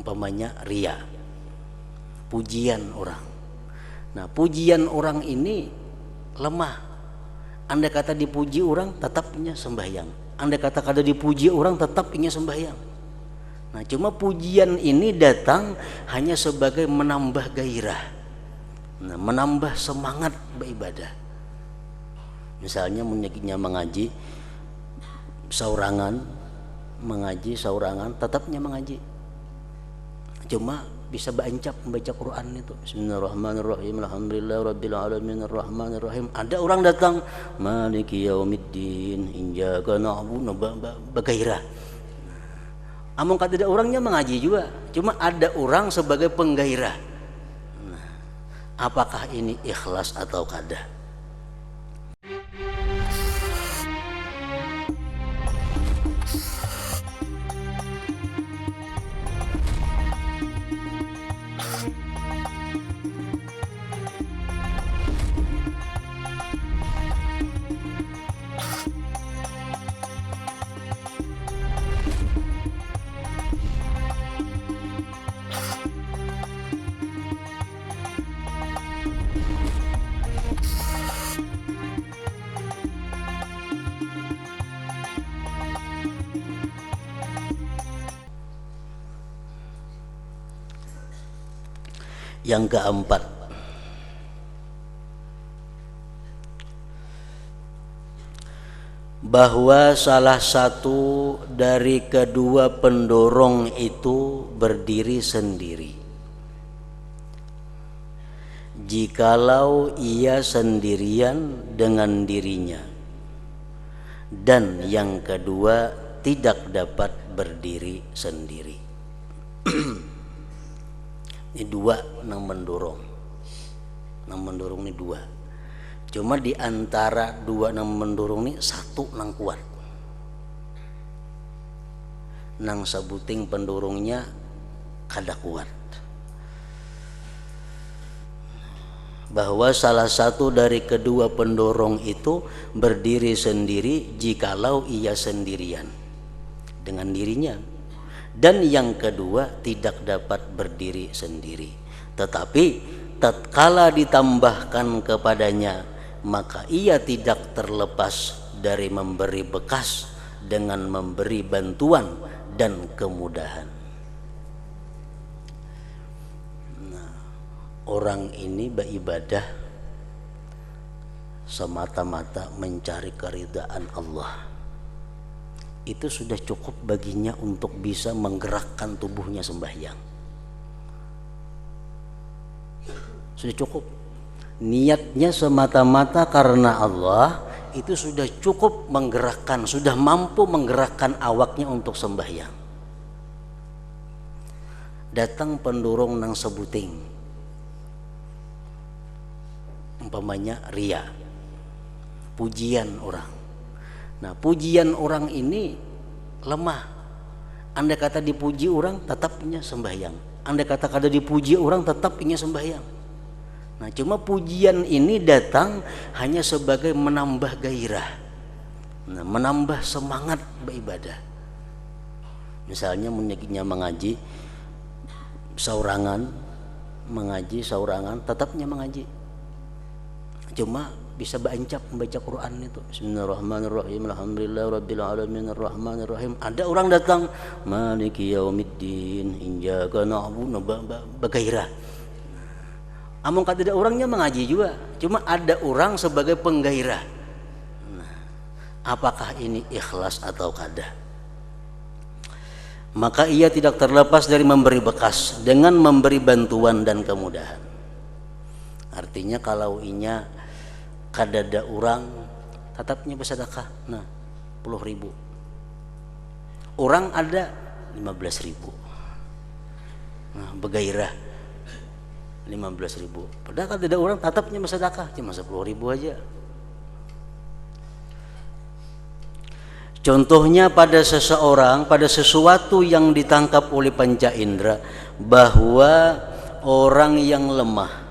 umpamanya ria, pujian orang. Nah, pujian orang ini lemah. Andai kata dipuji orang tetapnya sembahyang. Andai kata kada dipuji orang tetap ingin sembahyang. Nah, cuma pujian ini datang hanya sebagai menambah gairah. Nah, menambah semangat beribadah. Misalnya menyakitnya mengaji saurangan, tetapnya mengaji. Cuma bisa bancap membaca Quran itu. Bismillahirrahmanirrahim. Alhamdulillahirabbil alamin arrahmanir rahim. Ada orang datang, Maliki yaumiddin, iyyaka na'budu, bergairah. Among kata ada orangnya mengaji juga, cuma ada orang sebagai penggairah. Nah, apakah ini ikhlas atau kada? Yang keempat, bahwa salah satu dari kedua pendorong itu berdiri sendiri. Jikalau ia sendirian dengan dirinya, dan yang kedua tidak dapat berdiri sendiri. Ini dua nang mendorong. Nang mendorong ini dua. Cuma di antara dua nang mendorong ini satu nang kuat. Nang sabuting pendorongnya kada kuat. Bahwa salah satu dari kedua pendorong itu berdiri sendiri jikalau ia sendirian dengan dirinya. Dan yang kedua tidak dapat berdiri sendiri. Tetapi tatkala ditambahkan kepadanya, maka ia tidak terlepas dari memberi bekas dengan memberi bantuan dan kemudahan. Nah, orang ini beribadah semata-mata mencari keridhaan Allah. Itu sudah cukup baginya untuk bisa menggerakkan tubuhnya sembahyang. Sudah cukup. Niatnya semata-mata karena Allah, itu sudah cukup menggerakkan, sudah mampu menggerakkan awaknya untuk sembahyang. Datang pendorong nang sebuting, umpamanya ria, pujian orang. Nah, pujian orang ini lemah. Andai kata dipuji orang tetapnya sembahyang. Andai kata kada dipuji orang tetap ingin sembahyang. Nah, cuma pujian ini datang hanya sebagai menambah gairah. Nah, menambah semangat beribadah. Misalnya menyakitnya mengaji saurangan, tetapnya mengaji. Cuma bisa bancap membaca Quran itu. Bismillahirrahmanirrahim. Alhamdulillahirabbil alamin arrahmanir rahim. Ada orang datang, Maliki yaumiddin, iyyaka na'budu, bergairah. Among kata ada orangnya mengaji juga, cuma ada orang sebagai penggairah. Nah, apakah ini ikhlas atau kada? Maka ia tidak terlepas dari memberi bekas dengan memberi bantuan dan kemudahan. Artinya kalau inya kadada orang tetapnya bersedekah, nah 10.000. Orang ada 15.000. Nah, bergairah 15.000. Padahal kadada orang tetapnya bersedekah cuma 10.000 aja. Contohnya pada seseorang, pada sesuatu yang ditangkap oleh panca indera, bahwa orang yang lemah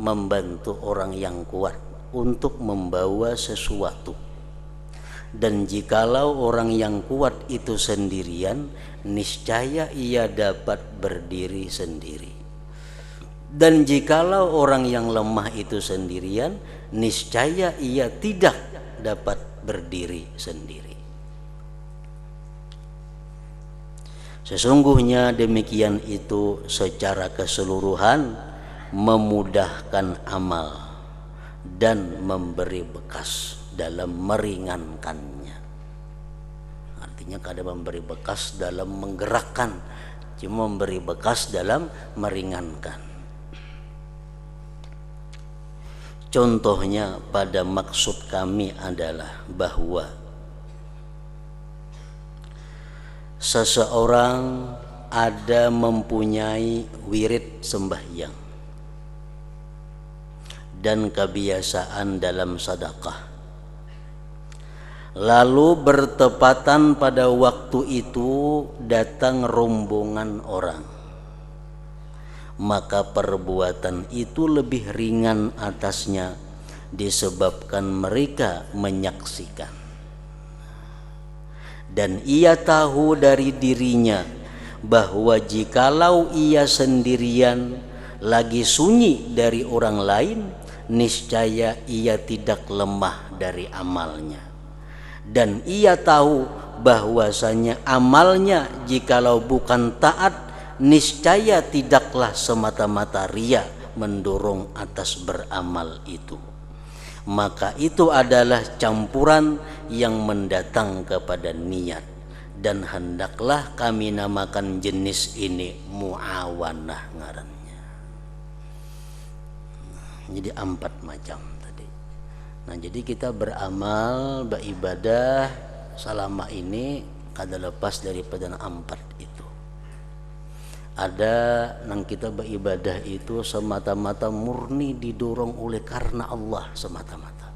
membantu orang yang kuat untuk membawa sesuatu. Dan jikalau orang yang kuat itu sendirian niscaya ia dapat berdiri sendiri. Dan jikalau orang yang lemah itu sendirian, niscaya ia tidak dapat berdiri sendiri. Sesungguhnya demikian itu secara keseluruhan memudahkan amal dan memberi bekas dalam meringankannya. Artinya kada memberi bekas dalam menggerakkan, cuma memberi bekas dalam meringankan. Contohnya pada maksud kami adalah bahwa seseorang ada mempunyai wirid sembahyang dan kebiasaan dalam sedekah, lalu bertepatan pada waktu itu datang rombongan orang, maka perbuatan itu lebih ringan atasnya disebabkan mereka menyaksikan. Dan ia tahu dari dirinya bahwa jikalau ia sendirian lagi sunyi dari orang lain, niscaya ia tidak lemah dari amalnya. Dan ia tahu bahwasanya amalnya jikalau bukan taat, niscaya tidaklah semata-mata ria mendorong atas beramal itu. Maka itu adalah campuran yang mendatang kepada niat, dan hendaklah kami namakan jenis ini muawanah ngarannya. Jadi 4 macam tadi. Nah, jadi kita beramal, beribadah selama ini kada lepas daripada 4 itu. Ada nang kita beribadah itu semata-mata murni didorong oleh karena Allah semata-mata,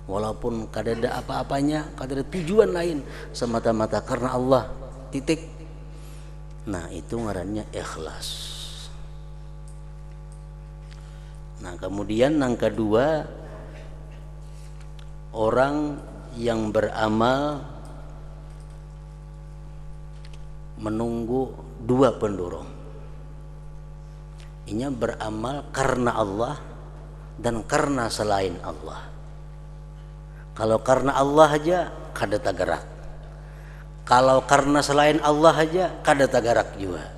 walaupun kada ada apa-apanya, kada ada tujuan lain, semata-mata karena Allah, titik. Nah, itu ngarannya ikhlas. Nah, kemudian yang kedua, orang yang beramal menunggu 2 pendorong. Inya beramal karena Allah dan karena selain Allah. Kalau karena Allah aja kada tagarak. Kalau karena selain Allah aja kada tagarak juga.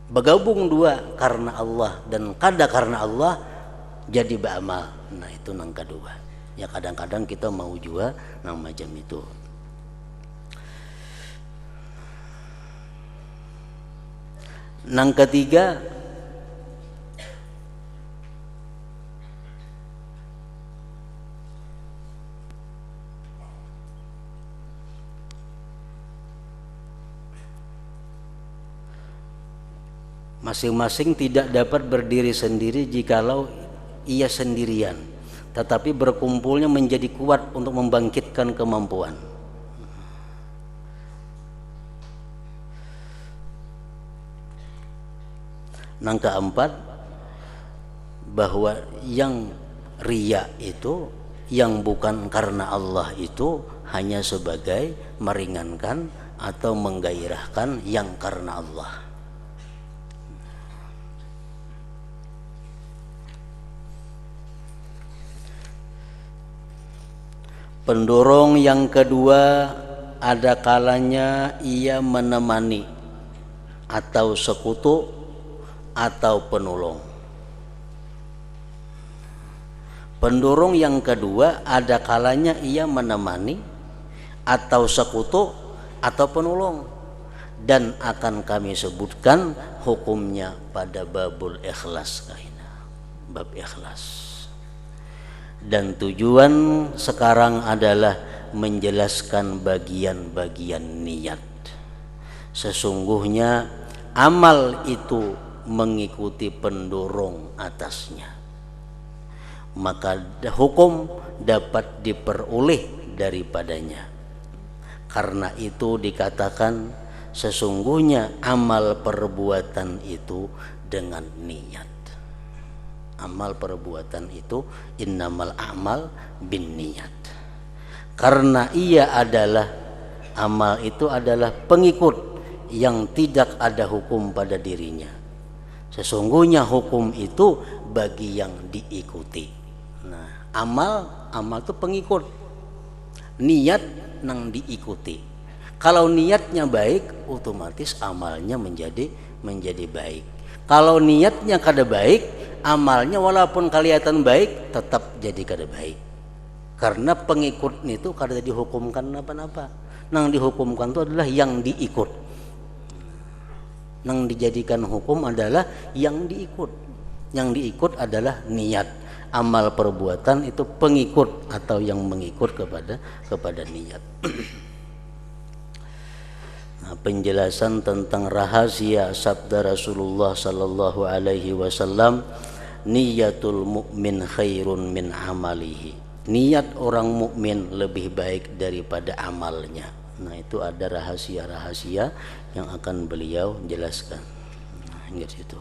Bergabung 2, karena Allah dan kada karena Allah, jadi beramal. Nah, itu yang kedua. Ya kadang-kadang kita mau juga nang macam itu. Nang ketiga, masing-masing tidak dapat berdiri sendiri jikalau ia sendirian, tetapi berkumpulnya menjadi kuat untuk membangkitkan kemampuan. Yang keempat, bahwa yang riya itu, yang bukan karena Allah itu hanya sebagai meringankan atau menggairahkan yang karena Allah. Pendorong yang kedua, ada kalanya ia menemani atau sekutu atau penolong. Pendorong yang kedua ada kalanya ia menemani atau sekutu atau penolong, dan akan kami sebutkan hukumnya pada babul ikhlas kaina, bab ikhlas. Dan tujuan sekarang adalah menjelaskan bagian-bagian niat. Sesungguhnya amal itu mengikuti pendorong atasnya, maka hukum dapat diperoleh daripadanya. Karena itu dikatakan sesungguhnya amal perbuatan itu dengan niat. Amal perbuatan itu innamal a'mal bin niat. Karena ia adalah Amal itu adalah pengikut yang tidak ada hukum pada dirinya. Sesungguhnya hukum itu bagi yang diikuti. Nah, amal itu pengikut. Niat nang diikuti. Kalau niatnya baik, otomatis amalnya menjadi baik. Kalau niatnya kada baik, amalnya walaupun kelihatan baik tetap jadi kada baik. Karena pengikut itu kada dihukumkan apa-apa. Nang dihukumkan itu adalah yang diikut. Nang dijadikan hukum adalah yang diikut. Yang diikut adalah niat. Amal perbuatan itu pengikut atau yang mengikut kepada niat. Nah, penjelasan tentang rahasia sabda Rasulullah sallallahu alaihi wasallam, niyatul mukmin khairun min amalihi. Niat orang mukmin lebih baik daripada amalnya. Nah, itu ada rahasia-rahasia yang akan beliau jelaskan. Nah, hingga situ.